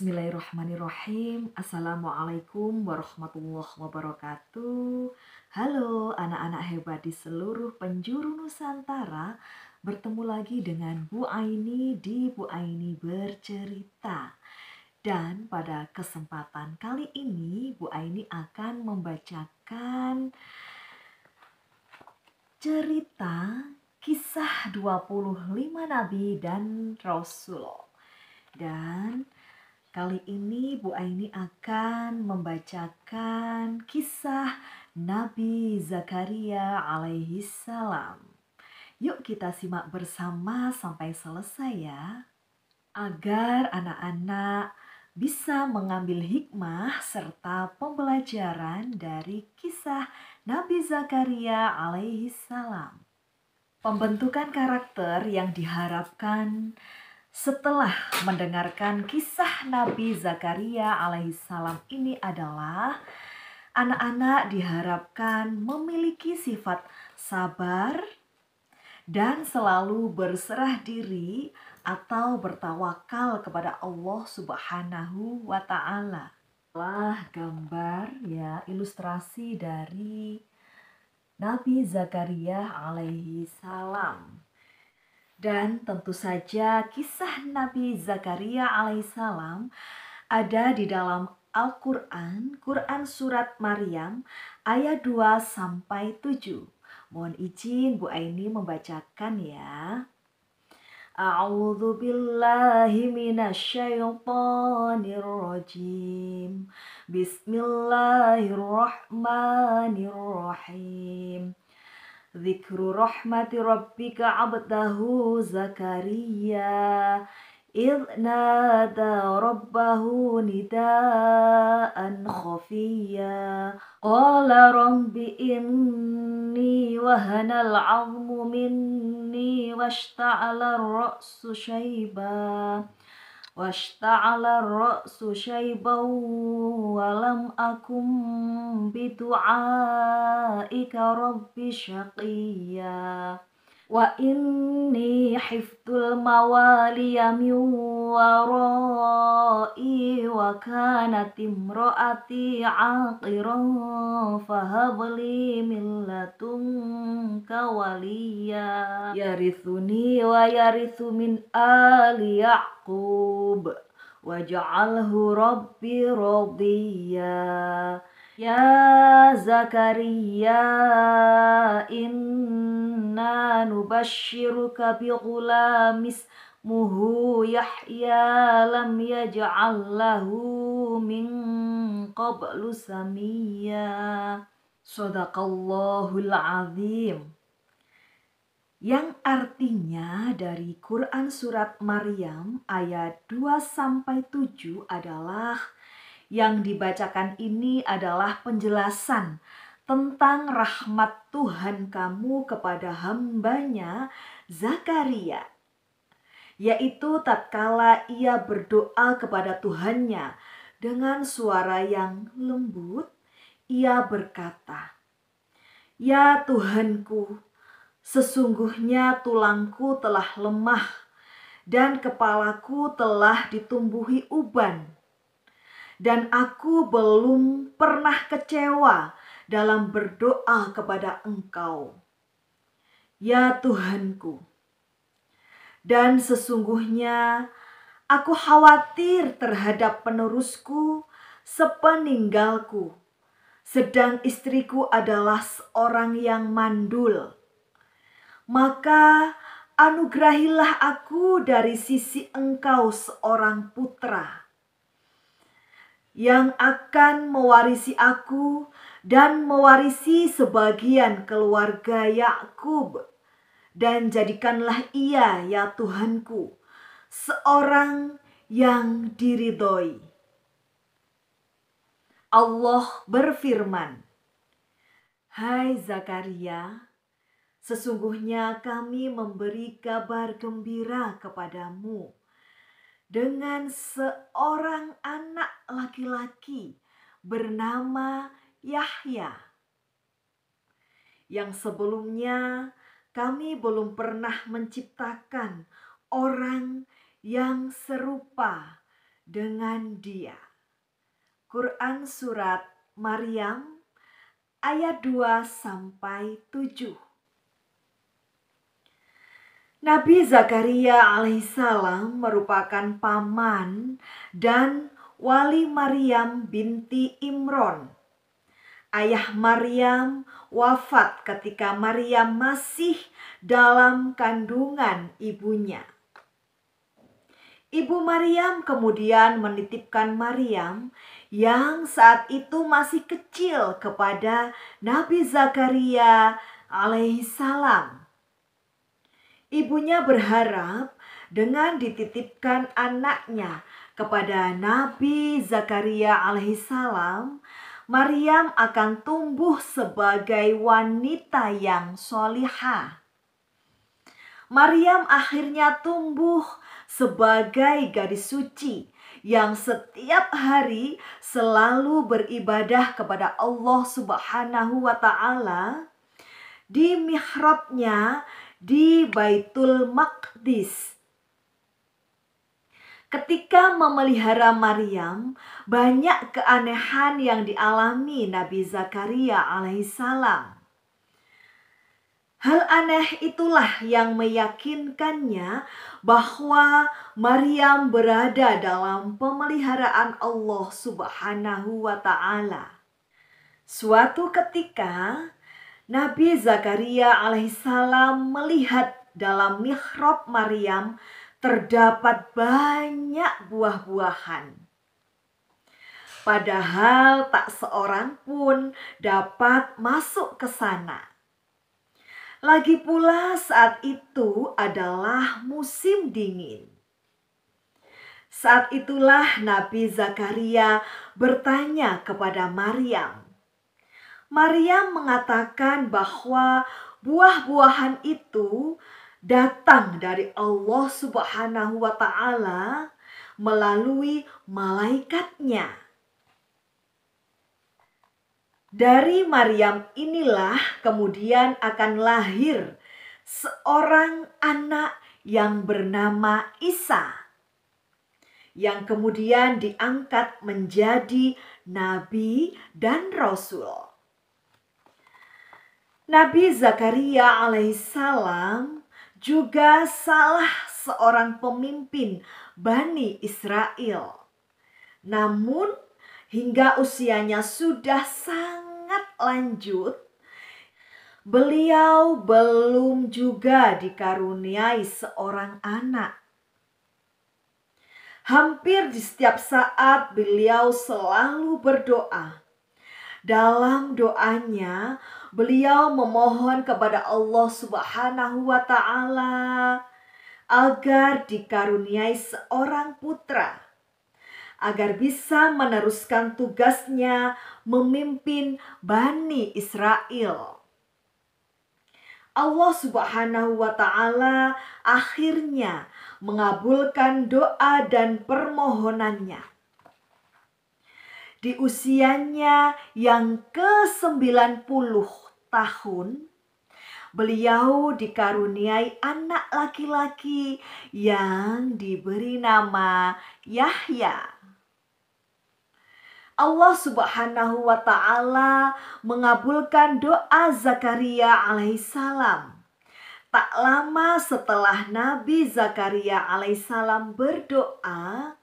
Bismillahirrahmanirrahim. Assalamualaikum warahmatullahi wabarakatuh. Halo anak-anak hebat di seluruh penjuru Nusantara. Bertemu lagi dengan Bu Aini di Bu Aini Bercerita. Dan pada kesempatan kali ini Bu Aini akan membacakan cerita kisah 25 Nabi dan Rasul. Dan kali ini Bu Aini akan membacakan kisah Nabi Zakaria alaihi salam. Yuk kita simak bersama sampai selesai ya. Agar anak-anak bisa mengambil hikmah serta pembelajaran dari kisah Nabi Zakaria alaihi salam. Pembentukan karakter yang diharapkan setelah mendengarkan kisah Nabi Zakaria alaihissalam ini adalah anak-anak diharapkan memiliki sifat sabar dan selalu berserah diri atau bertawakal kepada Allah Subhanahu wa Ta'ala. Gambar ya, ilustrasi dari Nabi Zakaria alaihissalam. Dan tentu saja kisah Nabi Zakaria alaihissalam ada di dalam Al-Quran, Quran Surat Maryam ayat 2 sampai 7. Mohon izin Bu Aini membacakan ya. A'udzu billahi minasyaitonir rajim. Bismillahirrahmanirrahim. Dzikru rahmati rabbika abdahu Zakaria idh nada rabbahu nidaan khafiyya qala rabbi inni wahanal 'azmu minni washta'ala ar-ra'su shayba walam akum bidu'aika rabbi syaqiyya wa inni hifdzul mawaliya min warai wa kanat imraati 'aqiran fahabli min ladunka waliya yarithuni wa yarithu min ali Ya'qub waj'alhu rabbi radiyya. Ya Zakaria, inna nubashiruka bi ghulamin ismuhu Yahya lam yaj'al lahu min qablu samiyya. Shadaqallahul azim. Yang artinya dari Quran Surat Maryam ayat 2 sampai 7 adalah yang dibacakan ini adalah penjelasan tentang rahmat Tuhan kamu kepada hambanya Zakaria. Yaitu tatkala ia berdoa kepada Tuhannya dengan suara yang lembut, ia berkata, "Ya Tuhanku, sesungguhnya tulangku telah lemah dan kepalaku telah ditumbuhi uban. Dan aku belum pernah kecewa dalam berdoa kepada Engkau, ya Tuhanku. Dan sesungguhnya aku khawatir terhadap penerusku sepeninggalku, sedang istriku adalah seorang yang mandul. Maka anugerahilah aku dari sisi Engkau seorang putra yang akan mewarisi aku dan mewarisi sebagian keluarga Yakub, dan jadikanlah ia, ya Tuhanku, seorang yang diridhoi." Allah berfirman, "Hai Zakaria, sesungguhnya kami memberi kabar gembira kepadamu dengan seorang anak laki-laki bernama Yahya, yang sebelumnya kami belum pernah menciptakan orang yang serupa dengan dia. Quran Surat Maryam ayat 2-7. Nabi Zakaria alaihissalam merupakan paman dan wali Maryam binti Imron. Ayah Maryam wafat ketika Maryam masih dalam kandungan ibunya. Ibu Maryam kemudian menitipkan Maryam yang saat itu masih kecil kepada Nabi Zakaria alaihissalam. Ibunya berharap dengan dititipkan anaknya kepada Nabi Zakaria alaihissalam, Maryam akan tumbuh sebagai wanita yang solihah. Maryam akhirnya tumbuh sebagai gadis suci yang setiap hari selalu beribadah kepada Allah Subhanahu wa Ta'ala di mihrabnya di Baitul Maqdis. Ketika memelihara Maryam, banyak keanehan yang dialami Nabi Zakaria alaihissalam. Hal aneh itulah yang meyakinkannya bahwa Maryam berada dalam pemeliharaan Allah Subhanahu wa Ta'ala. Suatu ketika, Nabi Zakaria alaihissalam melihat dalam mihrab Maryam terdapat banyak buah-buahan. Padahal tak seorang pun dapat masuk ke sana. Lagi pula saat itu adalah musim dingin. Saat itulah Nabi Zakaria bertanya kepada Maryam. Maryam mengatakan bahwa buah-buahan itu datang dari Allah Subhanahu wa Ta'ala melalui malaikatnya. Dari Maryam inilah kemudian akan lahir seorang anak yang bernama Isa, yang kemudian diangkat menjadi nabi dan rasul. Nabi Zakaria alaihissalam juga salah seorang pemimpin Bani Israel. Namun hingga usianya sudah sangat lanjut, beliau belum juga dikaruniai seorang anak. Hampir di setiap saat beliau selalu berdoa. Dalam doanya, beliau memohon kepada Allah Subhanahu wa Ta'ala agar dikaruniai seorang putra, agar bisa meneruskan tugasnya memimpin Bani Israel. Allah Subhanahu wa Ta'ala akhirnya mengabulkan doa dan permohonannya. Di usianya yang ke-90 tahun, beliau dikaruniai anak laki-laki yang diberi nama Yahya. Allah Subhanahu wa Ta'ala mengabulkan doa Zakaria alaihissalam. Tak lama setelah Nabi Zakaria alaihissalam berdoa,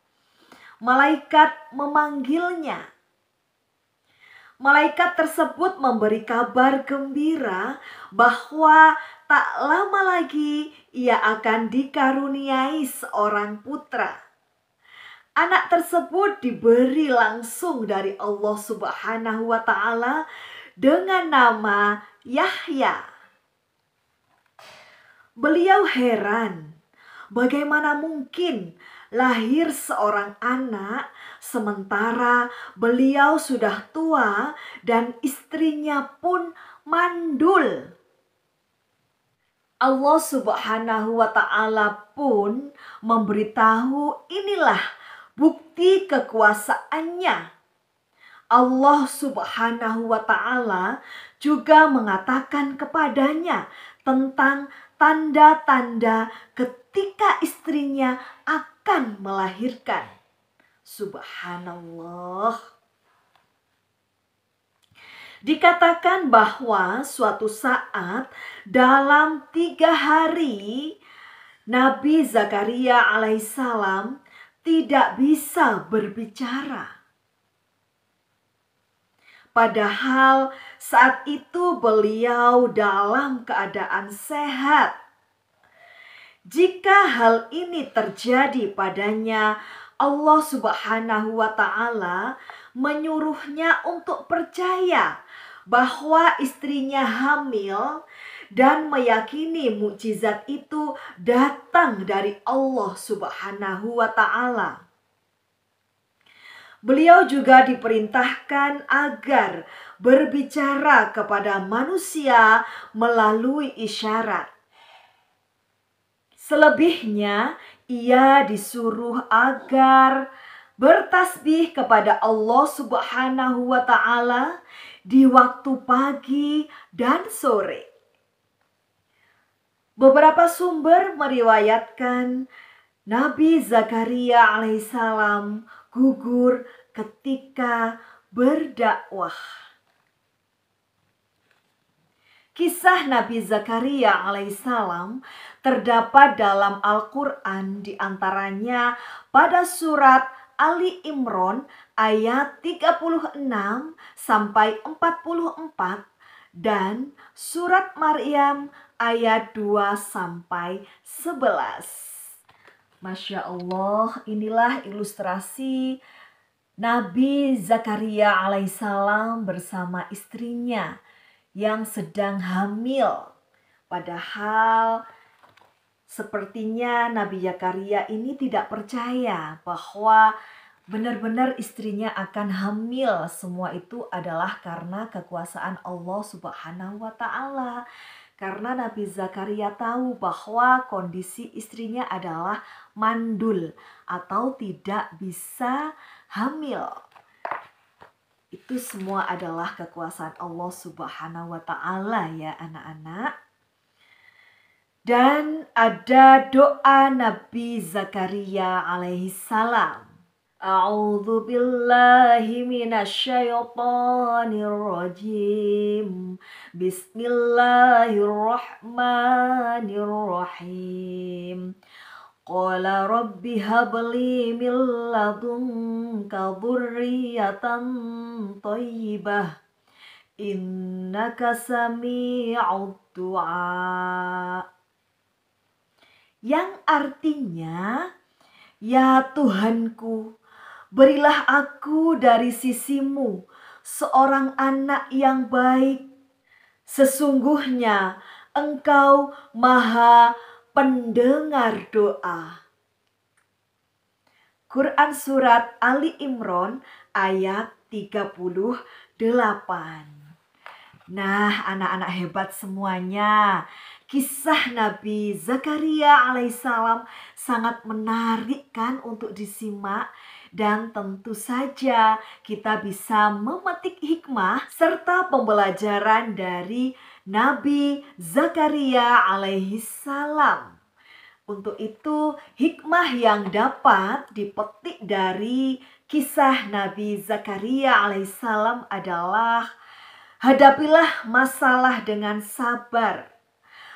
malaikat memanggilnya. Malaikat tersebut memberi kabar gembira bahwa tak lama lagi ia akan dikaruniai seorang putra. Anak tersebut diberi langsung dari Allah Subhanahu wa Ta'ala dengan nama Yahya. Beliau heran, bagaimana mungkin lahir seorang anak sementara beliau sudah tua dan istrinya pun mandul. Allah Subhanahu wa Ta'ala pun memberitahu inilah bukti kekuasaannya. Allah Subhanahu wa Ta'ala juga mengatakan kepadanya tentang tanda-tanda ketika istrinya akan melahirkan. Subhanallah. Dikatakan bahwa suatu saat dalam 3 hari Nabi Zakaria alaihissalam tidak bisa berbicara. Padahal saat itu beliau dalam keadaan sehat. Jika hal ini terjadi padanya, Allah Subhanahu wa Ta'ala menyuruhnya untuk percaya bahwa istrinya hamil dan meyakini mukjizat itu datang dari Allah Subhanahu wa Ta'ala. Beliau juga diperintahkan agar berbicara kepada manusia melalui isyarat. Selebihnya, ia disuruh agar bertasbih kepada Allah Subhanahu wa Ta'ala di waktu pagi dan sore. Beberapa sumber meriwayatkan Nabi Zakaria alaihissalam gugur ketika berdakwah. Kisah Nabi Zakaria alaihissalam terdapat dalam Al-Quran, diantaranya pada surat Ali Imran ayat 36 sampai 44 dan surat Maryam ayat 2 sampai 11. Masya Allah, inilah ilustrasi Nabi Zakaria alaihissalam bersama istrinya yang sedang hamil. Padahal sepertinya Nabi Zakaria ini tidak percaya bahwa benar-benar istrinya akan hamil. Semua itu adalah karena kekuasaan Allah Subhanahu wa Ta'ala. Karena Nabi Zakaria tahu bahwa kondisi istrinya adalah mandul atau tidak bisa hamil. Itu semua adalah kekuasaan Allah Subhanahu wa Ta'ala ya anak-anak. Dan ada doa Nabi Zakaria alaihissalam. A'udzu billahi minasyaitonir rajim. Bismillahirrahmanirrahim. Qala rabbi habli min ladunka dzurriyyatan thayyibah. Innaka sami'ud du'a. Yang artinya, ya Tuhanku, berilah aku dari sisimu seorang anak yang baik. Sesungguhnya Engkau Maha Pendengar doa. Quran Surat Ali Imran ayat 38. Nah, anak-anak hebat semuanya, kisah Nabi Zakaria alaihissalam sangat menarik kan untuk disimak. Dan tentu saja kita bisa memetik hikmah serta pembelajaran dari Nabi Zakaria alaihissalam. Untuk itu, hikmah yang dapat dipetik dari kisah Nabi Zakaria alaihissalam adalah: hadapilah masalah dengan sabar,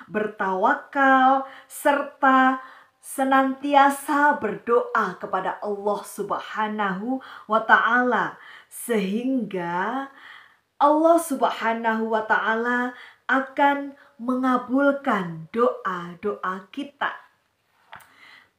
bertawakal, serta senantiasa berdoa kepada Allah Subhanahu wa Ta'ala, sehingga Allah Subhanahu wa Ta'ala akan mengabulkan doa-doa kita.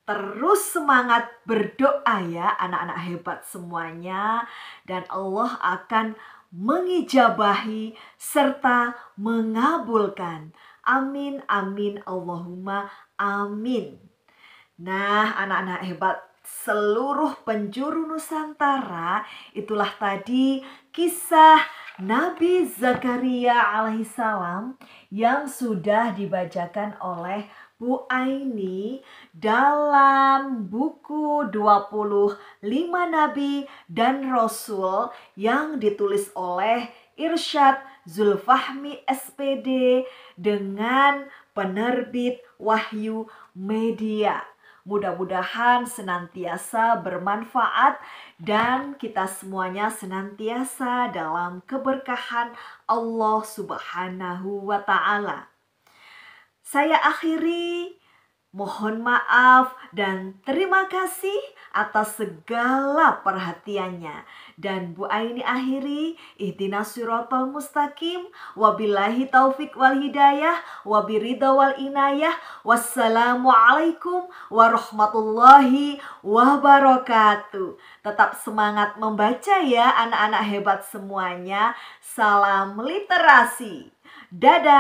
Terus semangat berdoa ya anak-anak hebat semuanya, dan Allah akan mengijabahi serta mengabulkan. Amin, amin, Allahumma amin. Nah, anak-anak hebat seluruh penjuru Nusantara, itulah tadi kisah Nabi Zakaria alaihissalam yang sudah dibacakan oleh Bu Aini dalam buku 25 Nabi dan Rasul yang ditulis oleh Irsyad Zulfahmi SPD dengan penerbit Wahyu Media. Mudah-mudahan senantiasa bermanfaat dan kita semuanya senantiasa dalam keberkahan Allah Subhanahu wa Ta'ala. Saya akhiri, mohon maaf dan terima kasih atas segala perhatiannya. Dan Bu Aini akhiri, ihdinas siratal mustaqim, wabillahi taufik wal hidayah, wabiridha wal inayah, wassalamualaikum warahmatullahi wabarakatuh. Tetap semangat membaca ya anak-anak hebat semuanya. Salam literasi. Dadah.